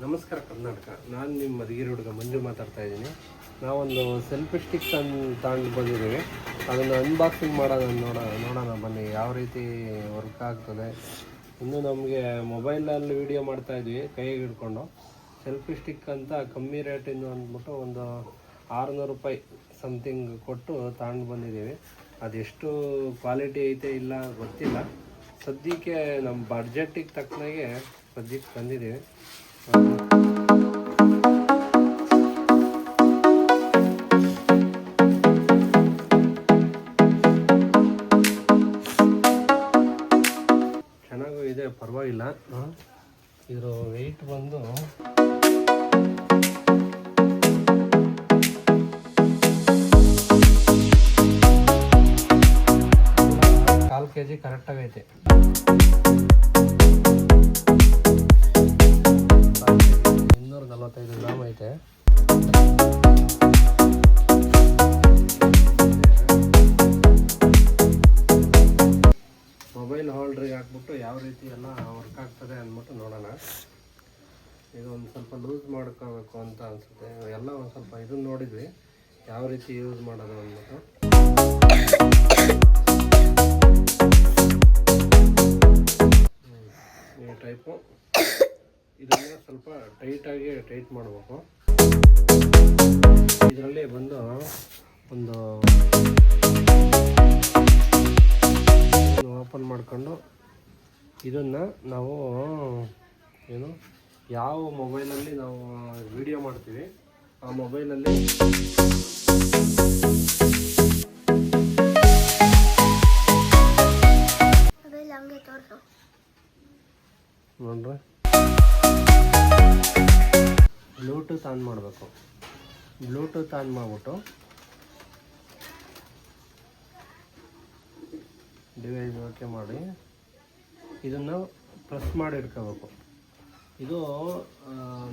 ನಮಸ್ಕಾರ ಕರ್ನಾಟಕ. ನಾನು ನಿಮ್ಮ ಮಧುಗಿರಿ ಹುಡುಗ ಮಂಜು ಮಾತಾಡ್ತಾ ಇದ್ದೀನಿ. ನಾವೊಂದು ಸೆಲ್ಫಿ ಸ್ಟಿಕ್ ತಗೊಂಡು ಬಂದಿದ್ದೀವಿ. ಅದನ್ನು ಅನ್ಬಾಕ್ಸಿಂಗ್ ನೋಡೋಣ ಬನ್ನಿ ಯಾವ ರೀತಿ ವರ್ಕ್ ಆಗ್ತದೆ. ಇನ್ನು ನಮಗೆ ಮೊಬೈಲಲ್ಲಿ ವೀಡಿಯೋ ಮಾಡ್ತಾಯಿದ್ವಿ ಕೈಗೆ ಹಿಡ್ಕೊಂಡು. ಸೆಲ್ಫಿ ಸ್ಟಿಕ್ ಅಂತ ಕಮ್ಮಿ ರೇಟಿಂದು ಅಂದ್ಬಿಟ್ಟು ಒಂದು 600 ರೂಪಾಯಿ ಸಮಥಿಂಗ್ ಕೊಟ್ಟು ತಗೊಂಡು ಬಂದಿದ್ದೀವಿ. ಅದೆಷ್ಟು ಕ್ವಾಲಿಟಿ ಐತೆ ಇಲ್ಲ ಗೊತ್ತಿಲ್ಲ. ಸದ್ಯಕ್ಕೆ ನಮ್ಮ ಬಡ್ಜೆಟ್ಟಿಗೆ ತಕ್ಕನಾಗೆ ಸದ್ಯಕ್ಕೆ ತಂದಿದ್ದೀವಿ. ಚೆನ್ನಾಗೂ ಇದೆ, ಪರವಾಗಿಲ್ಲ. ಇದರ ವೆಯ್ಟ್ ಬಂದು 1/4 kg ಕರೆಕ್ಟಾಗೈತೆ. 245 ಗ್ರಾಮ್ ಐತೆ. ಮೊಬೈಲ್ ಹೋಲ್ಡ್ರಿಗೆ ಹಾಕ್ಬಿಟ್ಟು ಯಾವ ರೀತಿ ಎಲ್ಲ ವರ್ಕ್ ಆಗ್ತದೆ ಅಂದ್ಬಿಟ್ಟು ನೋಡೋಣ. ಇದು ಒಂದು ಸ್ವಲ್ಪ ಲೂಸ್ ಮಾಡ್ಕೋಬೇಕು ಅಂತ ಅನಿಸುತ್ತೆ. ಎಲ್ಲ ಒಂದು ಸ್ವಲ್ಪ ಇದನ್ನು ನೋಡಿದ್ವಿ ಯಾವ ರೀತಿ ಯೂಸ್ ಮಾಡೋದು ಅಂದ್ಬಿಟ್ಟು. ಈ ಟೈಪು ಇದನ್ನು ಸ್ವಲ್ಪ ಟೈಟಾಗಿ ಟೈಟ್ ಮಾಡಬೇಕು. ಇದರಲ್ಲಿ ಬಂದು ಒಂದು ಓಪನ್ ಮಾಡಿಕೊಂಡು ಇದನ್ನು ನಾವು ಯಾವ ಮೊಬೈಲಲ್ಲಿ ನಾವು ವಿಡಿಯೋ ಮಾಡ್ತೀವಿ ಆ ಮೊಬೈಲಲ್ಲಿ ನೋಡ್ರಿ ಬ್ಲೂಟೂತ್ ಆನ್ ಮಾಡಬೇಕು. ಬ್ಲೂಟೂತ್ ಆನ್ ಮಾಡಿಬಿಟ್ಟು ಡಿವೈಸ್ ಓಕೆ ಮಾಡಿ ಇದನ್ನು ಪ್ರೆಸ್ ಮಾಡಿ ಇಟ್ಕೋಬೇಕು. ಇದು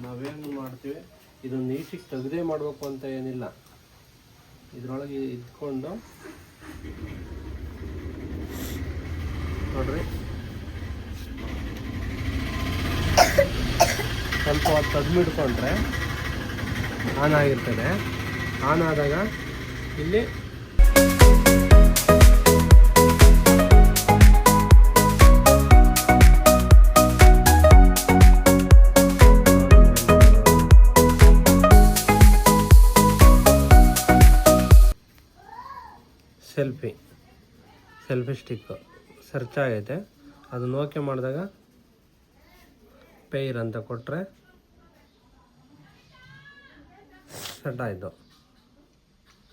ನಾವೇನು ಮಾಡ್ತೀವಿ, ಇದನ್ನು ನೀಟಿಗೆ ತೆಗೆದೇ ಮಾಡಬೇಕು ಅಂತ ಏನಿಲ್ಲ. ಇದರೊಳಗೆ ಇದ್ಕೊಂಡು ನೋಡ್ರಿ ಸ್ವಲ್ಪ ಹೊತ್ತು ತೆಗೆದಿಟ್ಕೊಂಡ್ರೆ ಆನ್ ಆಗಿರ್ತದೆ. ಆನ್ ಆದಾಗ ಇಲ್ಲಿ ಸೆಲ್ಫಿ ಸ್ಟಿಕ್ ಸರ್ಚ್ ಆಗೈತೆ. ಅದನ್ನು ಓಕೆ ಮಾಡಿದಾಗ ಪೇರ್ ಅಂತ ಕೊಟ್ಟರೆ ಸೆಟ್ ಆಯಿತು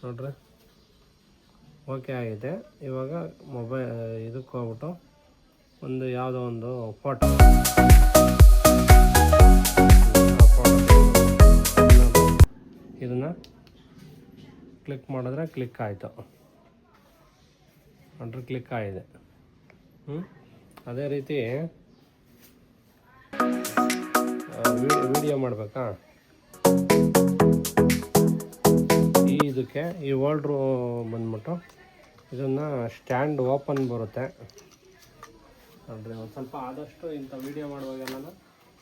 ನೋಡ್ರಿ, ಓಕೆ ಆಗೈತೆ. ಇವಾಗ ಮೊಬೈಲ್ ಇದಕ್ಕೆ ಹೋಗ್ಬಿಟ್ಟು ಒಂದು ಯಾವುದೋ ಒಂದು ಫೋಟೋ ಇದನ್ನು ಕ್ಲಿಕ್ ಮಾಡಿದ್ರೆ ಕ್ಲಿಕ್ ಆಯಿತು ನೋಡ್ರಿ, ಕ್ಲಿಕ್ ಆಗಿದೆ. ಅದೇ ರೀತಿ ವಿಡಿಯೋ ಮಾಡಬೇಕಾ, ಇದಕ್ಕೆ ಈ ಹೋಲ್ಡ್ರು ಬಂದ್ಬಿಟ್ಟು ಇದನ್ನು ಸ್ಟ್ಯಾಂಡ್ ಓಪನ್ ಬರುತ್ತೆ ನೋಡ್ರಿ. ಒಂದು ಸ್ವಲ್ಪ ಆದಷ್ಟು ಇಂಥ ವಿಡಿಯೋ ಮಾಡುವಾಗೆಲ್ಲ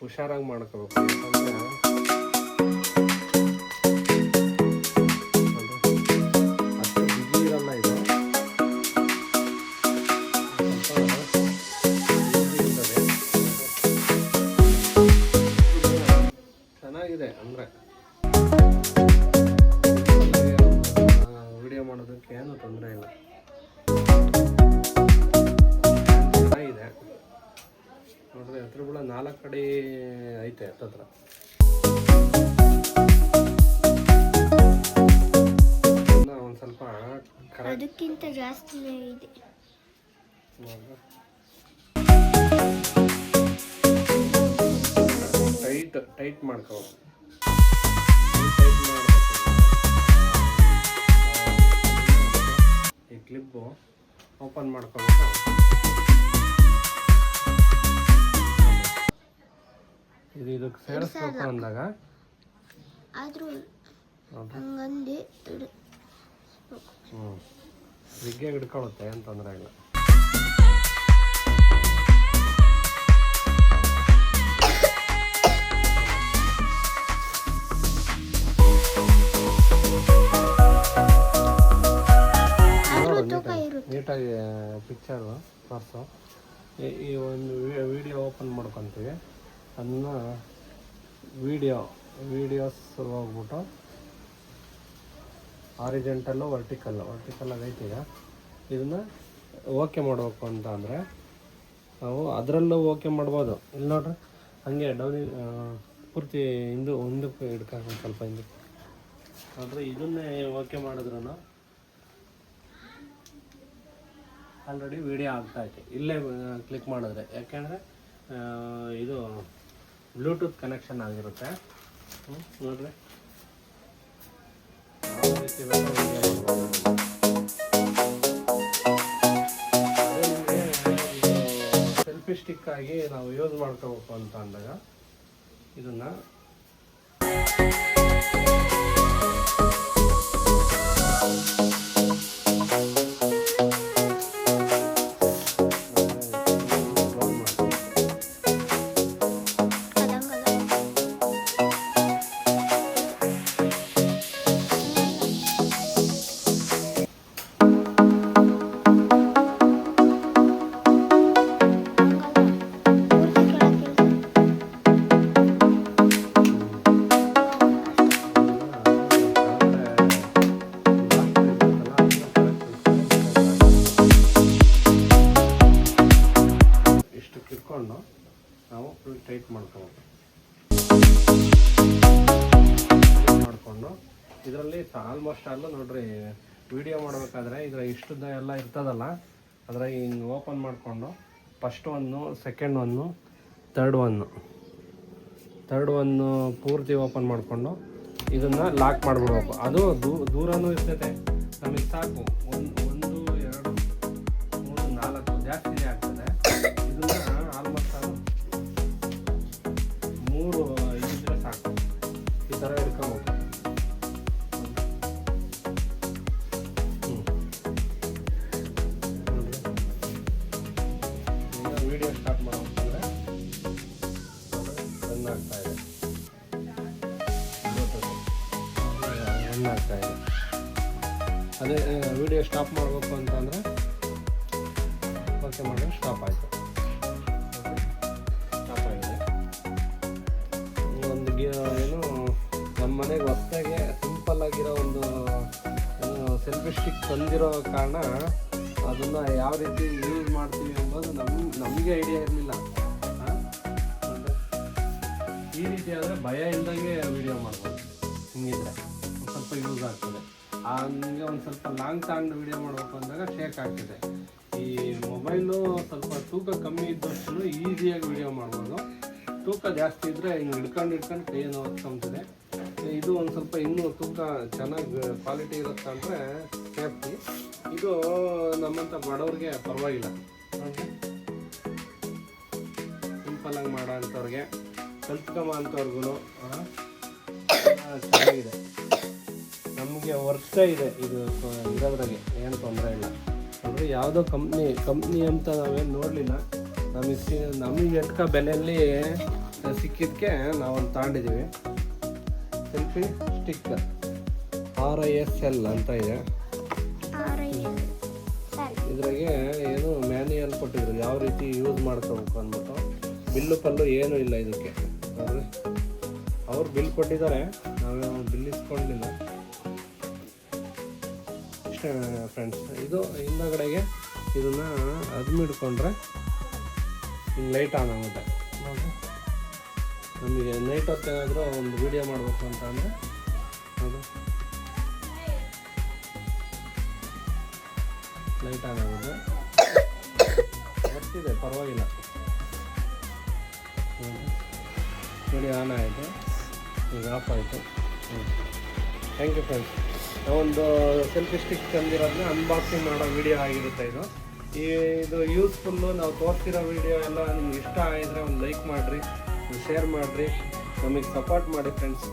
ಹುಷಾರಾಗಿ ಮಾಡ್ಕೋಬೇಕು. ಯಾಕಂದರೆ ಅಷ್ಟು ಬಿಸಿ ಇರಲ್ಲ ಇದು, ಚೆನ್ನಾಗಿದೆ. ಅಂದರೆ ವಿಡಿಯೋ ಮಾಡೋದಕ್ಕೆ ಏನು ತೊಂದರೆ ಇಲ್ಲ, ಚೆನ್ನಾಗಿದೆ ನೋಡ್ರಿ. ಹತ್ರ ಕೂಡ 4 ಕಡೆ ಐತೆ ಹತ್ತತ್ರ. ಒಂದು ಸ್ವಲ್ಪ ಅದಕ್ಕಿಂತ ಜಾಸ್ತಿನೇ ಇದೆ. ಟೈಟ್ ಮಾಡ್ಕೋ. ಈ ಕ್ಲಿಪ್ಪು ಓಪನ್ ಮಾಡ್ಕೋಬೇಕು. ಇದಕ್ಕೆ ಸೇರಿಸ್ಬೇಕು ಅಂದಾಗ ಬಿಗ್ಗೆ ಹಿಡ್ಕೊಳ್ಳುತ್ತೆ, ಏನು ತೊಂದರೆ ಇಲ್ಲ. Picture purse. ಈ ಒಂದು ವಿಡಿಯೋ ಓಪನ್ ಮಾಡ್ಕೊತೀವಿ. ಅದನ್ನು ವೀಡಿಯೋಸ್ ಹೋಗ್ಬಿಟ್ಟು ಹಾರಿಜೆಂಟಲ್ಲು ವರ್ಟಿಕಲ್ಲಾಗಿ ಐತಿ. ಈಗ ಇದನ್ನು ಓಕೆ ಮಾಡಬೇಕು ಅಂತ ಅಂದರೆ ನಾವು ಅದರಲ್ಲೂ ಓಕೆ ಮಾಡ್ಬೋದು. ಇಲ್ಲಿ ನೋಡ್ರಿ ಹಾಗೆ ಡೌನಿ ಪೂರ್ತಿ ಹಿಂದಕ್ಕೆ ಹಿಡ್ಕೊಂಡು ಸ್ವಲ್ಪ ಹಿಂದಕ್ಕೆ ನೋಡ್ರಿ. ಇದನ್ನೇ ಓಕೆ ಮಾಡಿದ್ರು ಆಲ್ರೆಡಿ ವಿಡಿಯೋ ಆಗ್ತಾಯಿದೆ. ಇಲ್ಲೇ ಕ್ಲಿಕ್ ಮಾಡಿದ್ರೆ, ಯಾಕೆಂದರೆ ಇದು ಬ್ಲೂಟೂತ್ ಕನೆಕ್ಷನ್ ಆಗಿರುತ್ತೆ. ನೋಡ್ರಿ ಯಾವ ರೀತಿ ಬೇಕು ವಿಡಿಯೋ ಮಾಡ್ಬೋದು. ಸೆಲ್ಫಿ ಸ್ಟಿಕ್ ಆಗಿ ನಾವು ಯೂಸ್ ಮಾಡ್ಕೋಬೇಕು ಅಂತ ಅಂದಾಗ ಇದನ್ನು ನಾವು ಫುಲ್ ಟೈಟ್ ಮಾಡ್ಕೊಂಡು ಇದರಲ್ಲಿ ಆಲ್ಮೋಸ್ಟ್ ಅಲ್ಲೂ ನೋಡ್ರಿ ವಿಡಿಯೋ ಮಾಡಬೇಕಾದ್ರೆ ಇದರ ಇಷ್ಟುದ್ದ ಎಲ್ಲ ಇರ್ತದಲ್ಲ, ಅದ್ರಾಗ ಹಿಂಗೆ ಓಪನ್ ಮಾಡಿಕೊಂಡು first one, second one, third one ಪೂರ್ತಿ ಓಪನ್ ಮಾಡಿಕೊಂಡು ಇದನ್ನು ಲಾಕ್ ಮಾಡಿಬಿಡ್ಬೇಕು. ಅದು ದೂರನೂ ಇರ್ತೈತೆ, ನಮಗೆ ಸಾಕು 1, 2, 3, 4 ಜಾಸ್ತಿನೇ ಆಗ್ತದೆ. ಇದನ್ನು ಆಲ್ಮೋಸ್ಟ್ ಅದು 3 ಇದ್ದರೆ ಸಾಕು. ಈ ಥರ ಹಿಡ್ಕೊಬೇಕು. ಈಗ ವಿಡಿಯೋ ಸ್ಟಾರ್ಟ್ ಮಾಡೋದಂದ್ರೆ ರನ್ ಆಗ್ತಾ ಇದೆ. ಅದೇ ವಿಡಿಯೋ ಸ್ಟಾಪ್ ಮಾಡಬೇಕು ಅಂತಂದರೆ ಓಕೆ ಮಾಡಿದ್ರೆ ಸ್ಟಾಪ್ ಆಯಿತು. ಸ್ಟಾಪ್ ಆಗಿದೆ. ಒಂದು ಏನು ನಮ್ಮ ಮನೆಗೆ ಹೊಸದಾಗೆ ಸಿಂಪಲ್ ಆಗಿರೋ ಒಂದು ಸೆಲ್ಫಿ ಸ್ಟಿಕ್ ತಂದಿರೋ ಕಾರಣ ಅದನ್ನು ಯಾವ ರೀತಿ ಯೂಸ್ ಮಾಡ್ತೀವಿ ಎಂಬುದು ನಮಗೆ ಐಡಿಯಾ ಇರಲಿಲ್ಲ. ಈ ರೀತಿ ಆದರೆ ಭಯ ಇಲ್ದಂಗೆ ವಿಡಿಯೋ ಮಾಡ್ಬೋದು. ಹಿಂಗಿದ್ರೆ ಸ್ವಲ್ಪ ಯೂಸ್ ಆಗ್ತದೆ. ಹಂಗೆ ಒಂದು ಸ್ವಲ್ಪ ಲಾಂಗ್ ತಗೊಂಡು ವಿಡಿಯೋ ಮಾಡಬೇಕು ಅಂದಾಗ ಶೇಕ್ ಆಗ್ತದೆ. ಈ ಮೊಬೈಲು ಸ್ವಲ್ಪ ತೂಕ ಕಮ್ಮಿ ಇದ್ದಷ್ಟು ಈಸಿಯಾಗಿ ವಿಡಿಯೋ ಮಾಡ್ಬೋದು. ತೂಕ ಜಾಸ್ತಿ ಇದ್ದರೆ ಹಿಂಗೆ ಹಿಡ್ಕೊಂಡು ಕೈ ನೋಡ್ಕೊತದೆ. ಇದು ಒಂದು ಸ್ವಲ್ಪ ಇನ್ನೂ ತೂಕ ಚೆನ್ನಾಗಿ ಕ್ವಾಲಿಟಿ ಇರುತ್ತೆ ಅಂದರೆ ಸೇಫ್ಟಿ. ಇದು ನಮ್ಮಂಥ ಬಡವ್ರಿಗೆ ಪರವಾಗಿಲ್ಲ. ಸಿಂಪಲ್ಲಾಗಿ ಮಾಡೋ ಅಂಥವ್ರಿಗೆ, ಕಲ್ತ್ಕೊಂಬ ಅಂಥವ್ರಿಗೂ ಚೆನ್ನಾಗಿದೆ. ನಮಗೆ ವರ್ಕ್ ಇದೆ ಇದು ಇರೋದ್ರಾಗೆ, ಏನು ತೊಂದರೆ ಇಲ್ಲ. ಅಂದರೆ ಯಾವುದೋ ಕಂಪ್ನಿ ಅಂತ ನಾವೇನು ನೋಡಲಿಲ್ಲ. ನಮಗೆ ಎಟ್ಕ ಬೆಲೆಯಲ್ಲಿ ಸಿಕ್ಕಿದ್ದಕ್ಕೆ ನಾವೊಂದು ತಗೊಂಡಿದ್ದೀವಿ. ಸೆಲ್ಫಿ ಸ್ಟಿಕ್ RISL ಅಂತ ಇದೆ. ಇದ್ರಾಗೆ ಏನು ಮ್ಯಾನ್ಯಲ್ ಕೊಟ್ಟಿದ್ರು, ಯಾವ ರೀತಿ ಯೂಸ್ ಮಾಡ್ಕೋಬೇಕು ಅಂದ್ಬಿಟ್ಟು. ಬಿಲ್ಲು ಏನೂ ಇಲ್ಲ ಇದಕ್ಕೆ. ಅವ್ರು ಬಿಲ್ ಕೊಟ್ಟಿದ್ದಾರೆ, ನಾವು ಬಿಲ್ ಇಸ್ಕೊಂಡಿಲ್ಲ. ಇಷ್ಟೇ ಫ್ರೆಂಡ್ಸ್. ಇದು ಹಿಂದಗಡೆಗೆ ಇದನ್ನು ಹಿಡ್ಕೊಂಡ್ರೆ ಹಿಂಗೆ ಲೈಟ್ ಆನ್ ಆಗುತ್ತೆ. ನಮಗೆ ನೈಟ್ ಹೊತ್ತು ಏನಾದರೂ ಒಂದು ವಿಡಿಯೋ ಮಾಡಬೇಕು ಅಂತ ಅಂದರೆ ಅದು ಲೈಟ್ ಆನ್ ಆಗುತ್ತೆ. ಬರ್ತಿದೆ, ಪರವಾಗಿಲ್ಲ. ವಿಡಿಯೋ ಆನ್ ಆಯಿತು, ಈಗ ಆಫ್ ಆಯಿತು. Thank you friends. ನಾವೊಂದು ಸೆಲ್ಫಿ ಸ್ಟಿಕ್ ತಂದಿರೋದನ್ನ ಅನ್ಬಾಕ್ಸಿಂಗ್ ಮಾಡೋ ವಿಡಿಯೋ ಆಗಿರುತ್ತೆ ಇದು. ಇದು ಯೂಸ್ಫುಲ್ಲು. ನಾವು ತೋರಿಸಿರೋ ವಿಡಿಯೋ ಎಲ್ಲ ನಿಮ್ಗೆ ಇಷ್ಟ ಆಗಿದ್ರೆ ಒಂದು ಲೈಕ್ ಮಾಡಿರಿ, ಶೇರ್ ಮಾಡಿರಿ, ನಮಗೆ ಸಪೋರ್ಟ್ ಮಾಡಿ ಫ್ರೆಂಡ್ಸ್.